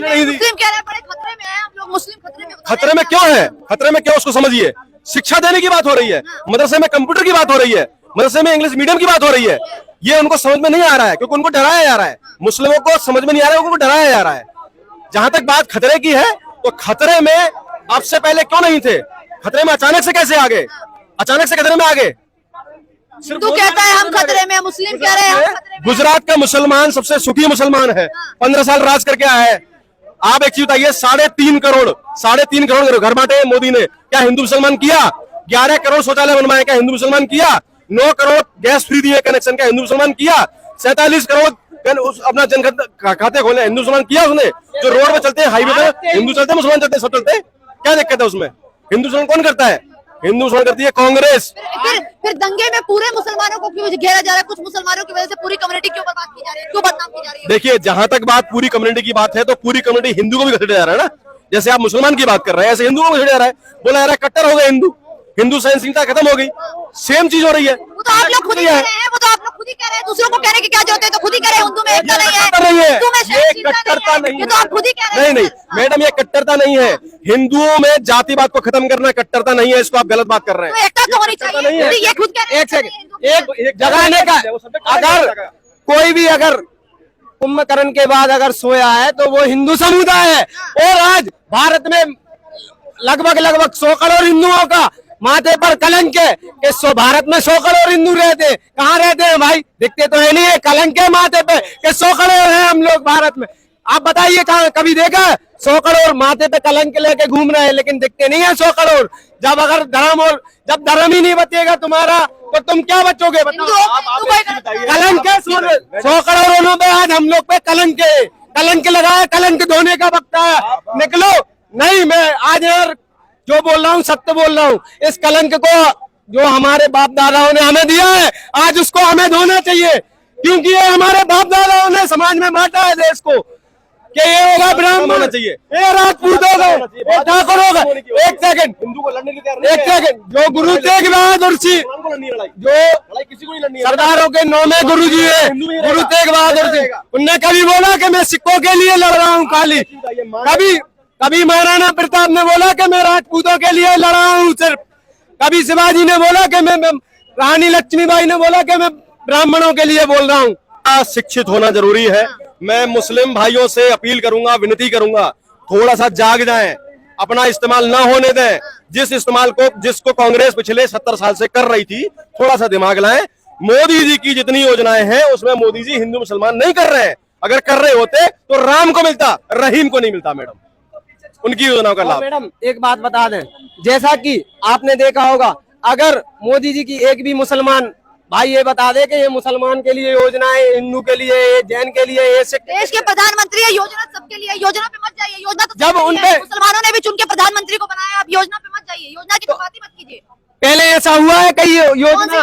करने नहीं दी। मुस्लिम कह रहे हैं बड़े खतरे में है हम लोग, मुस्लिम खतरे में। खतरे में क्यों है? खतरे में क्या उसको समझिए। शिक्षा देने की बात हो रही है, मदरसे में कंप्यूटर की बात हो रही है, मदरसे में इंग्लिश मीडियम की बात हो रही है। ये उनको समझ में नहीं आ रहा है क्योंकि उनको डराया जा रहा है। मुस्लिमों को समझ में नहीं आ रहा है, उनको डराया जा रहा है। जहां तक बात खतरे की है तो खतरे में आपसे पहले क्यों नहीं थे? खतरे में अचानक से कैसे आ गए? अचानक से खतरे में आ गए? हिंदू कहता है हम खतरे में, मुस्लिम कह रहे हैं हम खतरे में। गुजरात का मुसलमान सबसे सुखी मुसलमान है, 15 साल राज करके आया है। आप एक चीज बताइए, 3.5 करोड़ घर बांटे मोदी ने, क्या हिंदू मुसलमान किया? 11 करोड़ शौचालय बनवाए, क्या हिंदू मुसलमान किया? 9 करोड़ गैस फ्री दिए कनेक्शन, क्या हिंदू मुसलमान किया? 47 करोड़ अपना जन खाते खोले, हिंदू मुसलमान किया उसने? जो रोड पे चलते हैं, हाईवे पे हिंदू चलते हैं, मुसलमान चलते हैं, सब चलते हैं, क्या दिक्कत है उसमें? हिंदू मुसलमान कौन करता है? हिंदू मुसलमान करती है कांग्रेस। फिर दंगे में पूरे मुसलमानों को क्यों घेरा जा रहा है? कुछ मुसलमानों की वजह से पूरी कम्युनिटी क्यों बर्बाद की जा रही है, क्यों बदनाम की जा रही है? देखिए, जहां तक बात पूरी कम्युनिटी की बात है तो पूरी कम्युनिटी हिंदू को भी घसीटा जा रहा है ना। जैसे आप मुसलमान की बात कर रहे हैं, ऐसे हिंदू को घसीटा जा रहा है। बोला जा रहा है कट्टर हो गए हिंदू, हिंदू सहनशीलता खत्म हो गई। सेम चीज हो रही है। वो तो आप लोग खुद ही कह रहे हैं, वो तो आप लोग खुद ही कह रहे हैं, दूसरों को कहने की क्या जरूरत है? तो खुद ही कह रहे हैं हिंदू में एकता नहीं है, हिंदू में सहनशीलता कट्टरता नहीं है, ये तो आप खुद ही कह रहे हैं। नहीं मैडम, ये कट्टरता नहीं है। हिंदुओं में जातिवाद को खत्म करना कट्टरता नहीं है, इसको आप गलत बात कर रहे हैं। तो एकता तो होनी चाहिए, ये खुद कह रहे हैं। एक सेकंड, एक जगाने का, अगर कोई भी अगर कुंभकर्ण के बाद अगर सोया है तो वो हिंदू समुदाय है। और आज भारत में लगभग 100 करोड़ हिंदुओं का माथे पर कलंक है कि भारत में 100 करोड़ हिंदू रहते हैं। कहाँ रहते हैं भाई? दिखते तो है नहीं है, कलंक है माथे पे कि 100 करोड़ हैं हम लोग भारत में। आप बताइए, कहाँ कभी देखा है 100 करोड़ माथे पे कलंक लेके घूम रहे हैं, लेकिन दिखते नहीं है 100 करोड़। जब अगर धर्म और जब धर्म ही नहीं बचेगा तुम्हारा तो तुम क्या बचोगे? बताओ। कलंक है 100 करोड़ों पे, आज हम लोग पे कलंक है। कलंक लगाया, कलंक धोने का वक्त है, निकलो। नहीं, मैं आज यार जो बोल रहा हूँ सत्य बोल रहा हूँ। इस कलंक को जो हमारे बाप दादाओं ने हमें दिया है, आज उसको हमें धोना चाहिए, क्योंकि ये हमारे बाप दादाओं ने समाज में बांटा है देश को कि ये होगा ब्राह्मण चाहिए, ये राजपूत होगा, ये ठाकुर होगा। एक सेकंड, हिंदू को लड़ने की तैयारी, एक सेकंड, जो गुरु तेग बहादुर जी, जो सरदारों के 9वें गुरु जी है, गुरु तेग बहादुर जी, उनने कभी बोला कि मैं सिखों के लिए लड़ रहा हूँ खाली? कभी महाराणा प्रताप ने बोला कि मैं राजपूतों के लिए लड़ रहा हूँ सिर्फ? कभी शिवाजी ने बोला कि मैं रानी लक्ष्मीबाई ने बोला कि मैं ब्राह्मणों के लिए बोल रहा हूँ? शिक्षित होना जरूरी है। मैं मुस्लिम भाइयों से अपील करूंगा, विनती करूंगा, थोड़ा सा जाग जाएं, अपना इस्तेमाल ना होने दें। जिसको कांग्रेस पिछले 70 साल से कर रही थी, थोड़ा सा दिमाग लाएं। मोदी जी की जितनी योजनाएं हैं उसमें मोदी जी हिंदू मुसलमान नहीं कर रहे हैं। अगर कर रहे होते तो राम को मिलता, रहीम को नहीं मिलता मैडम, उनकी योजनाओं का लाभ। मैडम एक बात बता दें, जैसा कि आपने देखा होगा, अगर मोदी जी की एक भी मुसलमान भाई ये बता दे कि ये मुसलमान के लिए योजना है, हिंदू के लिए, ये जैन के लिए, ये सिख, देश के प्रधानमंत्री है, योजना सबके लिए, योजना पे मत जाइए। योजना तो जब उनपे मुसलमानों ने भी चुन के प्रधानमंत्री को बनाया, आप योजना पे मत जाइए, योजना की तो बात ही मत कीजिए। पहले ऐसा हुआ है कई योजना?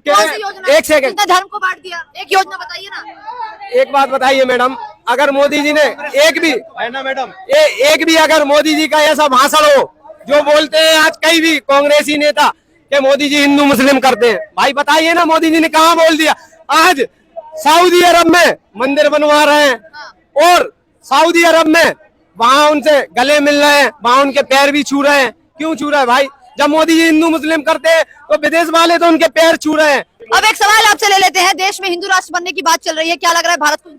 कौन सी योजना? एक सेकंड, धर्म को बांट दिया, एक योजना बताइए ना। एक बात बताइए मैडम, अगर मोदी जी ने एक भी है ना मैडम, एक भी अगर मोदी जी का ऐसा भाषण हो जो बोलते हैं आज कई भी कांग्रेसी नेता कि मोदी जी हिंदू मुस्लिम करते हैं, भाई बताइए ना मोदी जी ने कहाँ बोल दिया? आज सऊदी अरब में मंदिर बनवा रहे हैं और सऊदी अरब में वहां उनसे गले मिल रहे हैं, वहां उनके पैर भी छू रहे हैं। क्यों छू रहे हैं भाई? जब मोदी जी हिंदू मुस्लिम करते हैं तो विदेश वाले तो उनके पैर छू रहे हैं। अब एक सवाल आपसे ले लेते हैं, देश में हिंदू राष्ट्र बनने की बात चल रही है, क्या लग रहा है भारत को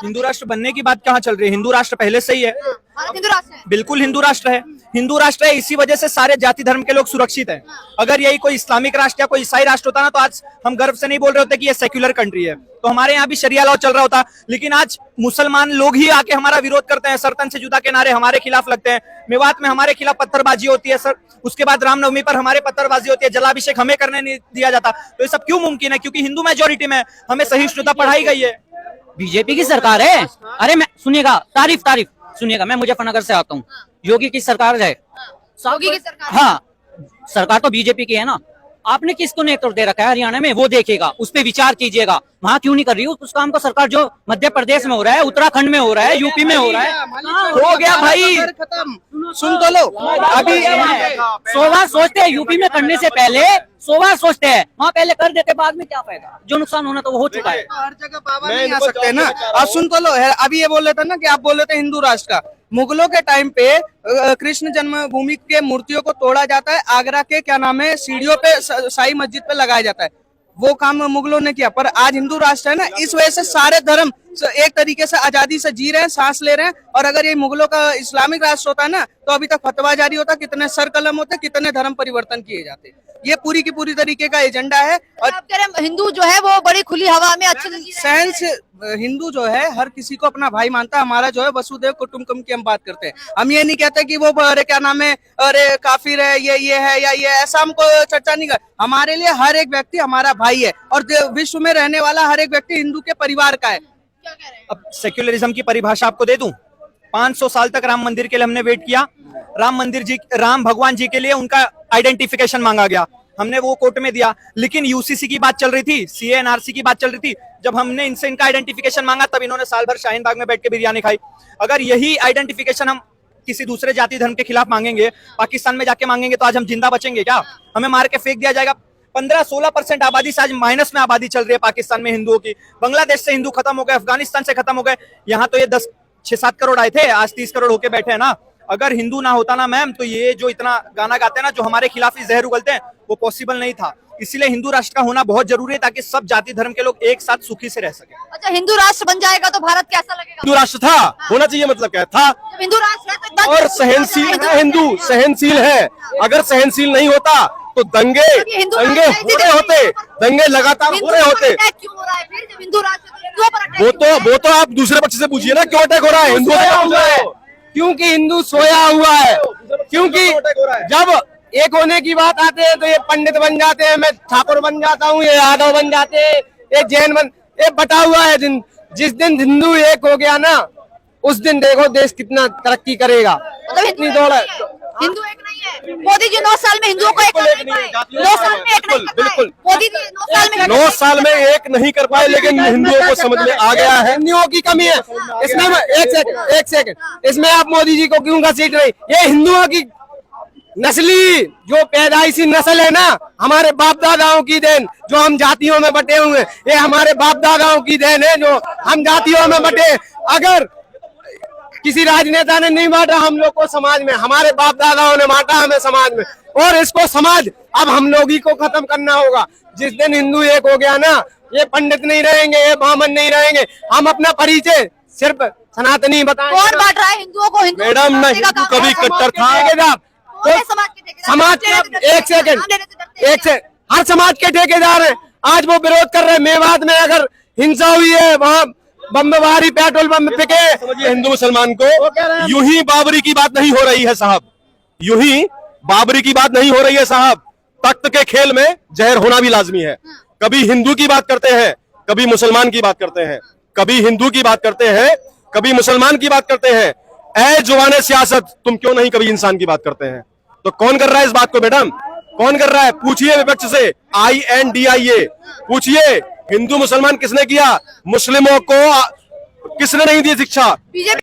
हिंदू राष्ट्र बनने की बात कहाँ चल रही है? हिंदू राष्ट्र पहले से ही है। भारत हिंदू राष्ट्र है, बिल्कुल हिंदू राष्ट्र है। हिंदू राष्ट्र है, इसी वजह से सारे जाति धर्म के लोग सुरक्षित हैं। अगर यही कोई इस्लामिक राष्ट्र या कोई ईसाई राष्ट्र होता ना तो आज हम गर्व से नहीं बोल रहे होते कि ये सेक्युलर कंट्री है, तो हमारे यहाँ भी शरिया लॉ चल रहा होता। लेकिन आज मुसलमान लोग ही आके हमारा विरोध करते हैं, सरतन से जुदा के नारे हमारे खिलाफ लगते हैं, मेवात में हमारे खिलाफ पत्थरबाजी होती है सर, उसके बाद रामनवमी पर हमारे पत्थरबाजी होती है, जलाभिषेक हमें करने नहीं दिया जाता। तो ये सब क्यों मुमकिन है? क्योंकि हिंदू मेजोरिटी में हमें सहिष्णुता पढ़ाई गई है। बीजेपी की सरकार है। अरे मैं सुनिएगा, तारीफ सुनिएगा, मैं मुजफ्फरनगर से आता हूँ। योगी की सरकार है, योगी की सरकार, हाँ सरकार तो बीजेपी की है ना, आपने किसको नेतृत्व दे रखा है हरियाणा में, वो देखेगा, उस पर विचार कीजिएगा। वहाँ क्यों नहीं कर रही उस काम को सरकार, जो मध्य प्रदेश में हो रहा है, उत्तराखंड में हो रहा है, यूपी में हो रहा है। हो गया भाई, सुन तो लो। अभी 100 बार सोचते हैं, यूपी में करने से पहले 100 बार सोचते हैं, वहाँ पहले कर देते, बाद में क्या फायदा, जो नुकसान होना तो वो हो चुका है। हर जगह बाबा नहीं आ सकते ना। अब सुन तो लो, अभी ये बोल रहे थे ना कि आप बोल रहे थे हिंदू राष्ट्र का। मुगलों के टाइम पे कृष्ण जन्मभूमि के मूर्तियों को तोड़ा जाता है, आगरा के क्या नाम है सीढ़ियों पे शाही मस्जिद पे लगाया जाता है, वो काम मुगलों ने किया। पर आज हिंदू राष्ट्र है ना, इस वजह से सारे धर्म एक तरीके से आजादी से जी रहे हैं, सांस ले रहे हैं। और अगर ये मुगलों का इस्लामिक राष्ट्र होता है ना, तो अभी तक फतवा जारी होता, कितने सर कलम होते, कितने धर्म परिवर्तन किए जाते। ये पूरी की पूरी तरीके का एजेंडा है। और आप कह रहे हैं हिंदू जो है वो बड़ी खुली हवा में अच्छे से जी रहे हैं। सेंस हिंदू जो है हर किसी को अपना भाई मानता है। हमारा जो है वसुदेव कुटुंबकम की हम बात करते हैं। हम ये नहीं कहते कि वो अरे क्या नाम है, अरे काफिर है, ये है या ये, ऐसा हमको चर्चा नहीं कर। हमारे लिए हर एक व्यक्ति हमारा भाई है, और विश्व में रहने वाला हर एक व्यक्ति हिंदू के परिवार का है। क्या कह रहे हैं? अब सेक्युलरिज्म की परिभाषा आपको दे दूं। 500 साल तक राम मंदिर के लिए हमने वेट किया। राम भगवान जी के लिए उनका आइडेंटिफिकेशन मांगा गया, हमने वो कोर्ट में दिया। लेकिन यूसीसी की बात चल रही थी, सीए एनआरसी की बात चल रही थी, जब हमने इनसे इनका आइडेंटिफिकेशन मांगा तब इन्होंने साल भर शाहीन बाग में बैठ के बिरयानी खाई। अगर यही आइडेंटिफिकेशन हम किसी दूसरे जाति धर्म के खिलाफ मांगेंगे, पाकिस्तान में जाके मांगेंगे, तो आज हम जिंदा बचेंगे क्या? हमें मार के फेंक दिया जाएगा। 15-16% आबादी से आज माइनस में आबादी चल रही है पाकिस्तान में हिंदुओं की। बांग्लादेश से हिंदू खत्म हो गए, अफगानिस्तान से खत्म हो गए। यहाँ तो ये 6-7 करोड़ आए थे, आज 30 करोड़ होके बैठे हैं ना। अगर हिंदू ना होता ना मैम, तो ये जो इतना गाना गाते हैं ना, जो हमारे खिलाफ ही जहर उगलते हैं, वो पॉसिबल नहीं था। इसीलिए हिंदू राष्ट्र का होना बहुत जरूरी है, ताकि सब जाति धर्म के लोग एक साथ सुखी से रह सके। अच्छा, हिंदू राष्ट्र बन जाएगा तो भारत कैसा लगेगा? हिंदू राष्ट्र था, होना चाहिए, मतलब क्या था, जब हिंदू राष्ट्र है तो और सहनशील है, हिंदू सहनशील है। अगर सहनशील नहीं होता तो दंगे होते, दंगे लगातार हो रहे होते। क्यों हो रहा है फिर, जब हिंदू राष्ट्र है तो हिंदुओं पर अटैक वो तो आप दूसरे पक्ष से पूछिए ना, क्यों अटैक हो रहा है हिंदुओं पे? क्योंकि हिंदू सोया हुआ है। क्योंकि जब एक होने की बात आते हैं तो ये पंडित बन जाते हैं, मैं ठाकुर बन जाता हूँ, ये यादव बन जाते हैं, ये जैन ये बटा हुआ है। जिस दिन हिंदू एक हो गया ना, उस दिन देखो देश कितना तरक्की करेगा। मतलब इतनी दौड़ है। हिंदू एक नहीं है। मोदी जी 9 साल में हिंदुओं को एक नहीं पाए, 9 साल में एक नहीं कर पाए। बिल्कुल। मोदी जी 9 साल में 9 साल में एक नहीं कर पाए, लेकिन हिंदुओं को समझ में आ गया है हिंदुओं की कमी है इसमें। एक सेकंड, इसमें आप मोदी जी को क्यों घसीट रहे? ये हिंदुओं की नस्ली जो पैदाइशी नस्ल है ना, हमारे बाप दादाओं की देन, जो हम जातियों में बटे हुए हैं, ये हमारे बाप दादाओं की देन है, जो हम जातियों में बटे। अगर किसी राजनेता ने नहीं बांटा हम लोग को समाज में, हमारे बाप दादाओं ने बांटा हमें समाज में, और इसको समाज अब हम लोग ही को खत्म करना होगा। जिस दिन हिंदू एक हो गया ना, ये पंडित नहीं रहेंगे, ये ब्राह्मण नहीं रहेंगे, हम अपना परिचय सिर्फ सनातनी बताएंगे। कौन बांट रहा है हिंदुओं को? हिंदू मैडम, ना हिंदू कभी कट्टर था। समाज के एक सेकंड, हर समाज के ठेकेदार हैं, आज वो विरोध कर रहे हैं। मेवात में अगर हिंसा हुई है, वहाँ बमबारी, पेट्रोल बम फेंके, हिंदू मुसलमान को यूं ही बाबरी की बात नहीं हो रही है साहब, यूं ही बाबरी की बात नहीं हो रही है साहब। तख्त के खेल में जहर होना भी लाजमी है। कभी हिंदू की बात करते हैं, कभी मुसलमान की बात करते हैं, कभी हिंदू की बात करते हैं, कभी मुसलमान की बात करते हैं। ऐ जुबाने सियासत, तुम क्यों नहीं कभी इंसान की बात करते हैं? तो कौन कर रहा है इस बात को मैडम? कौन कर रहा है? पूछिए विपक्ष से, INDIA पूछिए, हिंदू मुसलमान किसने किया? मुस्लिमों को किसने नहीं दी शिक्षा? बीजेपी